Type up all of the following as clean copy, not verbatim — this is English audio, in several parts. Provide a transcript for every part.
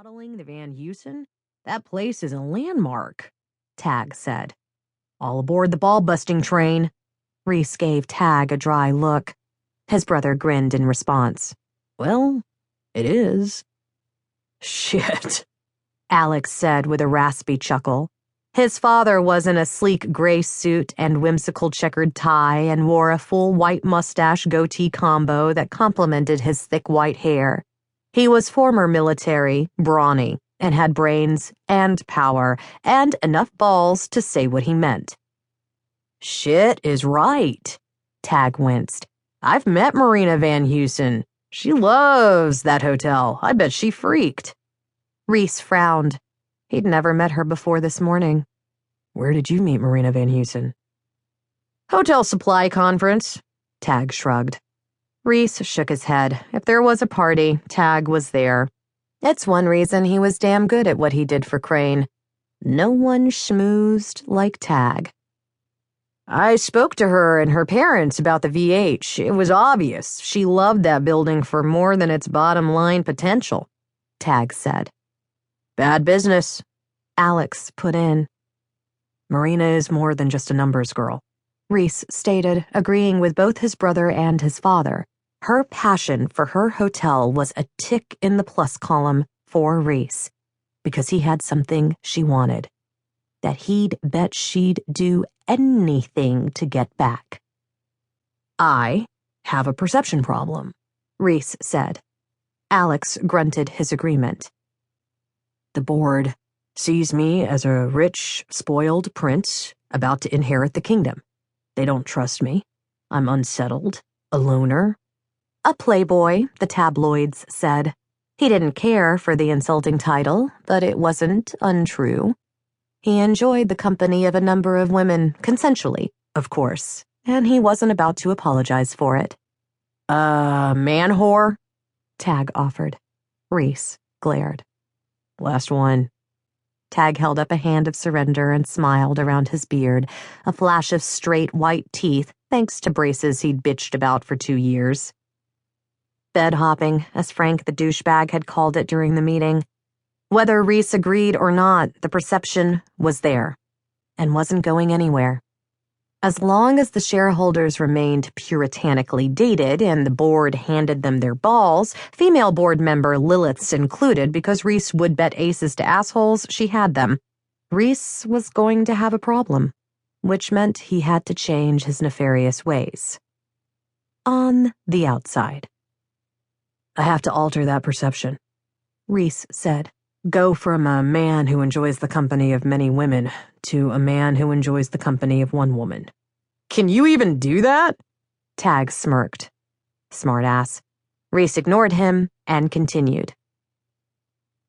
Remodeling the Van Heusen? That place is a landmark, Tag said. All aboard the ball-busting train. Reese gave Tag a dry look. His brother grinned in response. Well, it is. Shit, Alex said with a raspy chuckle. His father was in a sleek gray suit and whimsical checkered tie and wore a full white mustache goatee combo that complemented his thick white hair. He was former military, brawny, and had brains and power and enough balls to say what he meant. Shit is right, Tag winced. I've met Merina Van Heusen. She loves that hotel. I bet she freaked. Reese frowned. He'd never met her before this morning. Where did you meet Merina Van Heusen? Hotel supply conference, Tag shrugged. Reese shook his head. If there was a party, Tag was there. It's one reason he was damn good at what he did for Crane. No one schmoozed like Tag. I spoke to her and her parents about the VH. It was obvious she loved that building for more than its bottom line potential, Tag said. Bad business, Alex put in. Marina is more than just a numbers girl, Reese stated, agreeing with both his brother and his father. Her passion for her hotel was a tick in the plus column for Reese, because he had something she wanted, that he'd bet she'd do anything to get back. I have a perception problem, Reese said. Alex grunted his agreement. The board sees me as a rich, spoiled prince about to inherit the kingdom. They don't trust me. I'm unsettled, a loner. A playboy, the tabloids said. He didn't care for the insulting title, but it wasn't untrue. He enjoyed the company of a number of women, consensually, of course, and he wasn't about to apologize for it. Manwhore? Tag offered. Reese glared. Last one. Tag held up a hand of surrender and smiled around his beard, a flash of straight white teeth, thanks to braces he'd bitched about for 2 years. Bed hopping, as Frank the douchebag had called it during the meeting. Whether Reese agreed or not, the perception was there, and wasn't going anywhere. As long as the shareholders remained puritanically dated and the board handed them their balls, female board member Lilith's included because Reese would bet aces to assholes, she had them. Reese was going to have a problem, which meant he had to change his nefarious ways. On the outside. I have to alter that perception, Reese said. Go from a man who enjoys the company of many women to a man who enjoys the company of one woman. Can you even do that? Tag smirked. Smartass. Reese ignored him and continued.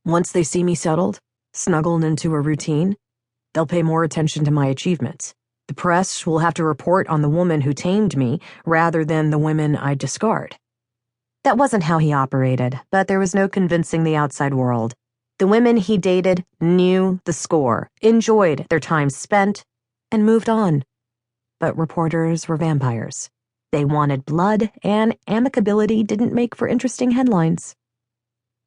Once they see me settled, snuggled into a routine, they'll pay more attention to my achievements. The press will have to report on the woman who tamed me rather than the women I discard. That wasn't how he operated, but there was no convincing the outside world. The women he dated knew the score, enjoyed their time spent, and moved on. But reporters were vampires. They wanted blood, and amicability didn't make for interesting headlines.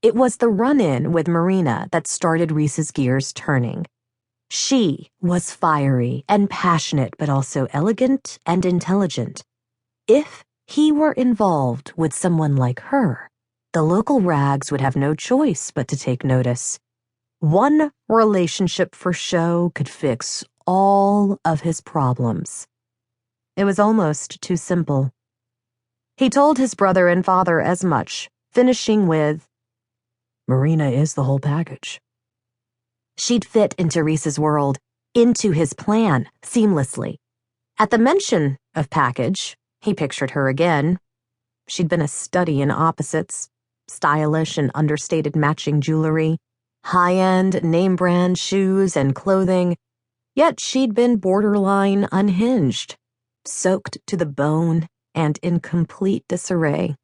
It was the run-in with Merina that started Reese's gears turning. She was fiery and passionate, but also elegant and intelligent. If he were involved with someone like her, the local rags would have no choice but to take notice. One relationship for show could fix all of his problems. It was almost too simple. He told his brother and father as much, finishing with, Marina is the whole package. She'd fit into Reese's world, into his plan, seamlessly. At the mention of package, he pictured her again. She'd been a study in opposites. Stylish and understated matching jewelry, high-end name-brand shoes and clothing, yet she'd been borderline unhinged, soaked to the bone and in complete disarray.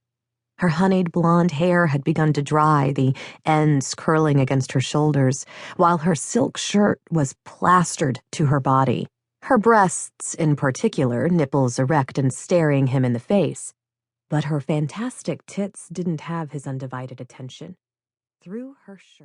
Her honeyed blonde hair had begun to dry, the ends curling against her shoulders, while her silk shirt was plastered to her body, her breasts in particular, nipples erect and staring him in the face. But her fantastic tits didn't have his undivided attention. Through her shirt.